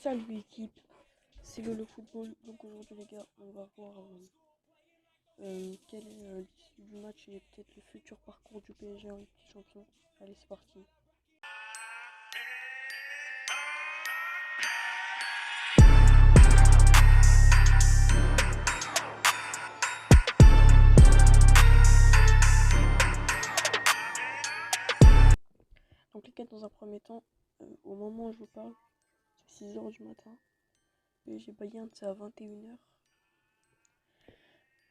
Salut équipe, c'est le football. Donc aujourd'hui les gars, on va voir quel est l'issue du match et peut-être le futur parcours du PSG en Ligue des Champions. Allez, c'est parti. Donc les gars, dans un premier temps, au moment où je vous parle, c'est 6h du matin. PSG Bayern, c'est à 21h.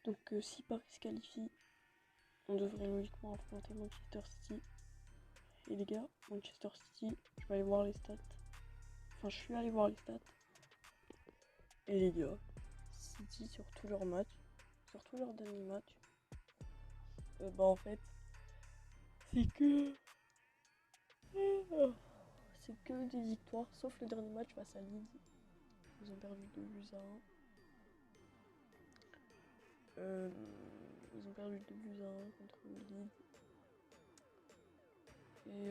Donc si Paris se qualifie, on devrait logiquement affronter Manchester City. Et les gars, Manchester City, je vais aller voir les stats. Enfin, je suis allé voir les stats. Et les gars, City sur tous leurs matchs, sur tous leurs derniers matchs, en fait, c'est que c'est que des victoires, sauf le dernier match face à Lille. Ils ont perdu 2-1. Ils ont perdu 2-1 contre Lille. Et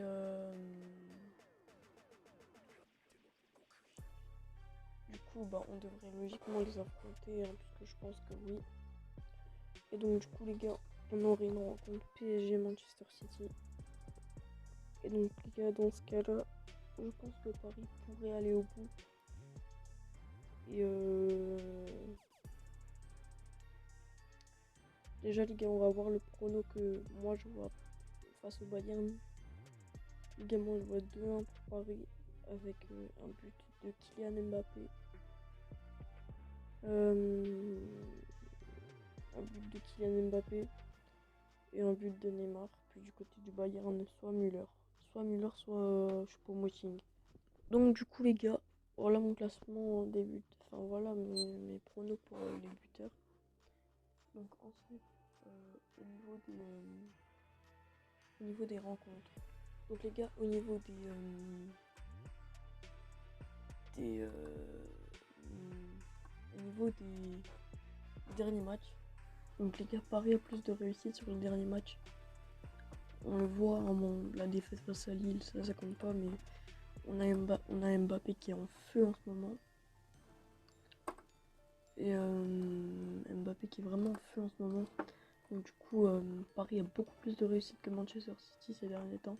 du coup, on devrait logiquement les affronter, hein, puisque je pense que oui. Et donc, du coup, les gars, on aurait une rencontre PSG Manchester City. Et donc, les gars, dans ce cas-là, je pense que Paris pourrait aller au bout. Et déjà, les gars, on va voir le prono que moi je vois face au Bayern. Les gars, moi je vois 2-1 pour Paris avec un but de Kylian Mbappé. Un but de Kylian Mbappé et un but de Neymar. Puis du côté du Bayern, soit Müller, soit Choupo-Moting. Donc du coup les gars, voilà mon classement en début. Enfin voilà mes pronos pour les buteurs. Donc ensuite, au niveau des rencontres. Donc les gars, au niveau des derniers matchs. Donc les gars, Paris a plus de réussite sur le dernier match. On le voit, hein, la défaite face à Lille, ça compte pas, mais on a Mbappé qui est en feu en ce moment. Et Mbappé qui est vraiment en feu en ce moment. Donc du coup, Paris a beaucoup plus de réussite que Manchester City ces derniers temps.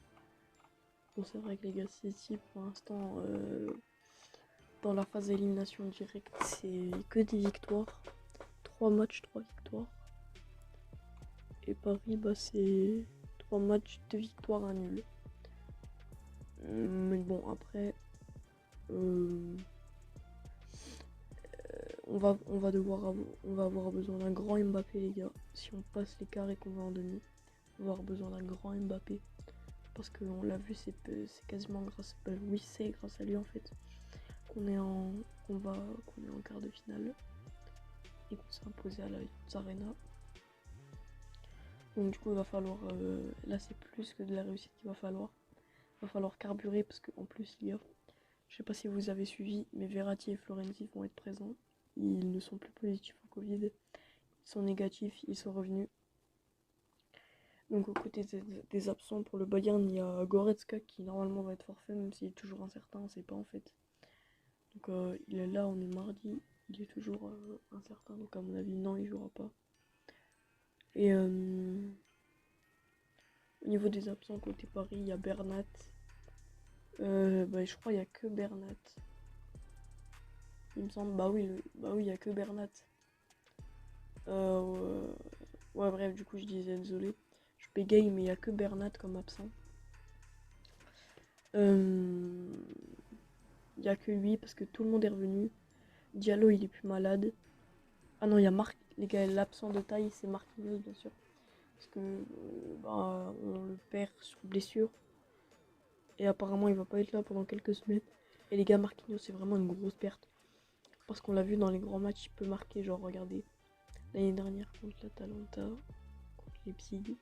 Bon, c'est vrai que les gars, City pour l'instant, dans la phase d'élimination directe, c'est que des victoires. 3 matchs, 3 victoires. Et Paris, c'est 3 matchs, 2 victoires, 1 nul. Mais bon, après, on va avoir besoin d'un grand Mbappé, les gars. Si on passe l'écart et qu'on va en demi, on va avoir besoin d'un grand Mbappé. Parce qu'on l'a vu, c'est quasiment grâce à lui en fait qu'on est en quart de finale et qu'on s'est imposé à la Arena. Donc du coup il va falloir, là c'est plus que de la réussite qu'il va falloir. Il va falloir carburer parce qu'en plus les gars, je sais pas si vous avez suivi, mais Verratti et Florenzi vont être présents. Ils ne sont plus positifs au Covid, ils sont négatifs, ils sont revenus. Donc aux côtés des absents pour le Bayern, il y a Goretzka qui normalement va être forfait, même s'il est toujours incertain, on ne sait pas en fait. Donc il est là, on est mardi, il est toujours incertain, donc à mon avis non, il jouera pas. Et au niveau des absents côté Paris, il y a Bernat. Je crois qu'il n'y a que Bernat. Il me semble, il n'y a que Bernat. Ouais bref, du coup je disais désolé. Je bégaye mais il n'y a que Bernat comme absent. Il n'y a que lui parce que tout le monde est revenu. Diallo il est plus malade. Ah non, il y a les gars, l'absent de taille c'est Marquinhos bien sûr. Parce que on le perd sur blessure. Et apparemment il va pas être là pendant quelques semaines. Et les gars, Marquinhos c'est vraiment une grosse perte. Parce qu'on l'a vu dans les grands matchs, il peut marquer, genre regardez. L'année dernière contre l'Atalanta, contre Leipzig,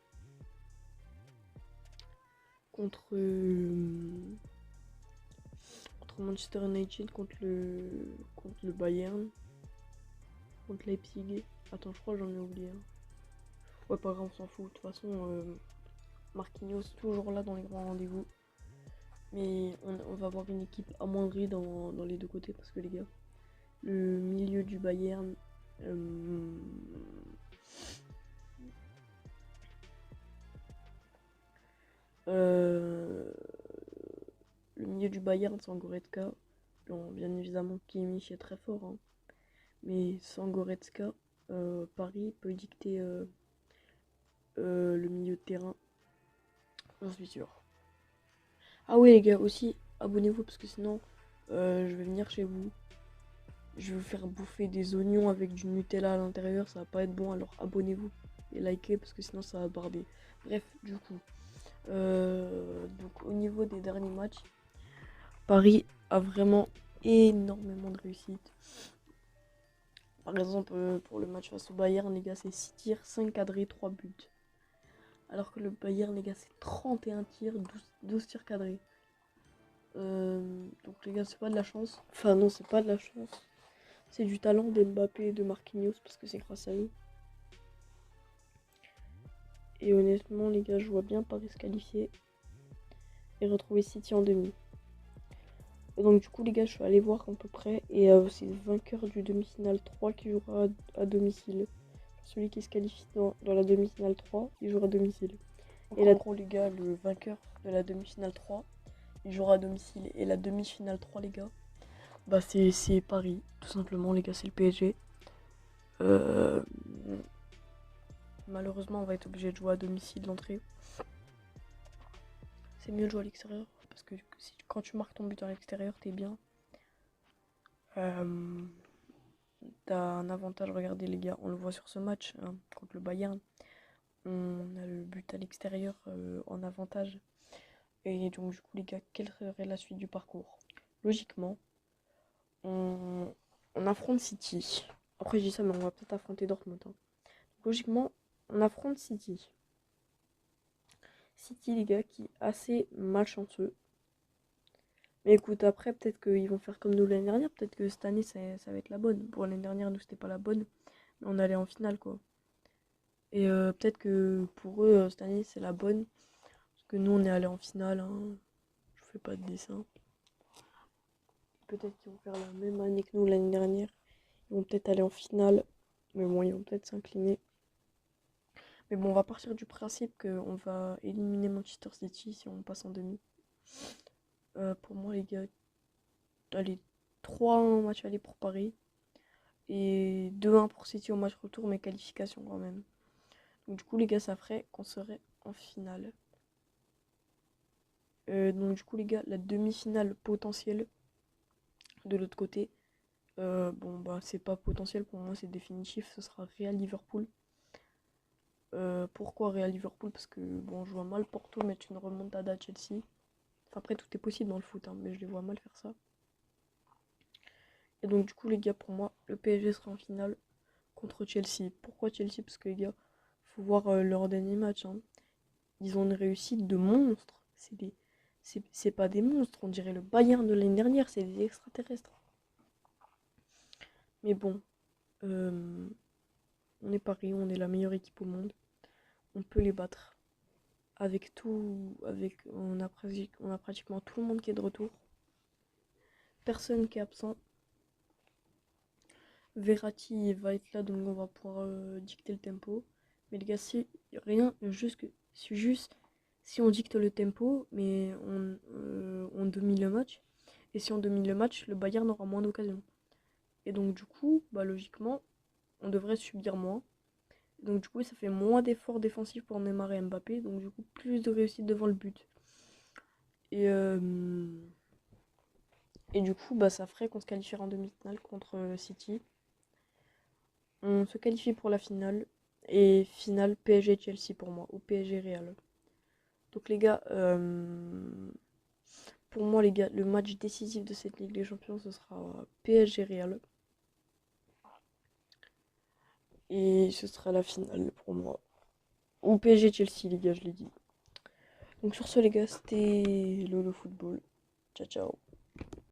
contre Manchester United, contre le Bayern, contre Leipzig. Attends, je crois que j'en ai oublié un. Ouais, pas grave, on s'en fout. De toute façon, Marquinhos toujours là dans les grands rendez-vous. Mais on va avoir une équipe amoindrie dans les deux côtés parce que les gars, le milieu du Bayern, euh, le milieu du Bayern sans Goretzka, bon, bien évidemment Kimmich est très fort, hein, mais sans Goretzka, Paris peut dicter le milieu de terrain, j'en suis sûr. Ah oui les gars, aussi abonnez-vous parce que sinon je vais venir chez vous. Je vais vous faire bouffer des oignons avec du Nutella à l'intérieur, ça va pas être bon, alors abonnez-vous et likez parce que sinon ça va barder. Bref, du coup, donc au niveau des derniers matchs, Paris a vraiment énormément de réussite. Par exemple, pour le match face au Bayern, les gars, c'est 6 tirs, 5 cadrés, 3 buts. Alors que le Bayern, les gars, c'est 31 tirs, 12 tirs cadrés. Donc les gars, c'est pas de la chance. Enfin non, c'est pas de la chance. C'est du talent d'Mbappé et de Marquinhos parce que c'est grâce à eux. Et honnêtement, les gars, je vois bien Paris se qualifier et retrouver City en demi. Et donc du coup, les gars, je suis allé voir à peu près. Et c'est le vainqueur du demi-finale 3 qui jouera à domicile. Celui qui se qualifie dans la demi-finale 3, il jouera à domicile. Et là, en gros, les gars, le vainqueur de la demi-finale 3, il jouera à domicile. Et la demi-finale 3, les gars, bah c'est Paris, tout simplement, les gars, c'est le PSG. Malheureusement, on va être obligé de jouer à domicile d'entrée. C'est mieux de jouer à l'extérieur, parce que quand tu marques ton but à l'extérieur, t'es bien. T'as un avantage, regardez les gars, on le voit sur ce match hein, contre le Bayern. On a le but à l'extérieur en avantage. Et donc du coup les gars, quelle serait la suite du parcours? Logiquement, on affronte City. Après je dis ça, mais on va peut-être affronter Dortmund. Hein. Logiquement, on affronte City. City les gars qui est assez malchanceux. Mais écoute, après peut-être qu'ils vont faire comme nous l'année dernière. Peut-être que cette année ça va être la bonne. Pour l'année dernière, nous c'était pas la bonne. Mais on allait en finale quoi. Et peut-être que pour eux, cette année c'est la bonne. Parce que nous on est allé en finale. Hein. Je fais pas de dessin. Peut-être qu'ils vont faire la même année que nous l'année dernière. Ils vont peut-être aller en finale. Mais bon, ils vont peut-être s'incliner. Mais bon, on va partir du principe qu'on va éliminer Manchester City si on passe en demi. Pour moi, les gars, allez, 3-1 match aller pour Paris. Et 2-1 pour City au match retour, mais qualification quand même. Donc du coup, les gars, ça ferait qu'on serait en finale. Donc du coup, les gars, la demi-finale potentielle de l'autre côté. Bon, bah, c'est pas potentiel pour moi, c'est définitif. Ce sera Real Liverpool. Pourquoi Real Liverpool? Parce que bon, je vois mal Porto mettre une remontada à Chelsea. Enfin, après, tout est possible dans le foot, hein, mais je les vois mal faire ça. Et donc, du coup, les gars, pour moi, le PSG sera en finale contre Chelsea. Pourquoi Chelsea? Parce que les gars, faut voir leur dernier match. Hein. Ils ont une réussite de monstre. C'est pas des monstres, on dirait le Bayern de l'année dernière, c'est des extraterrestres. Mais bon, on est Paris, on est la meilleure équipe au monde. On peut les battre. Avec tout, on a pratiquement tout le monde qui est de retour. Personne qui est absent. Verratti va être là, donc on va pouvoir dicter le tempo. Mais les gars, c'est rien, juste si on dicte le tempo, mais on domine le match. Et si on domine le match, le Bayern aura moins d'occasions. Et donc du coup, bah logiquement, on devrait subir moins. Donc du coup, ça fait moins d'efforts défensifs pour Neymar et Mbappé. Donc du coup, plus de réussite devant le but. Et, et du coup, bah, ça ferait qu'on se qualifierait en demi-finale contre City. On se qualifie pour la finale. Et finale PSG-Chelsea pour moi. Ou PSG-Real. Donc les gars, pour moi les gars, le match décisif de cette Ligue des Champions, ce sera PSG-Real. Et ce sera la finale pour moi. Ou PSG-Chelsea les gars, je l'ai dit. Donc sur ce les gars, c'était Lolo Football. Ciao ciao.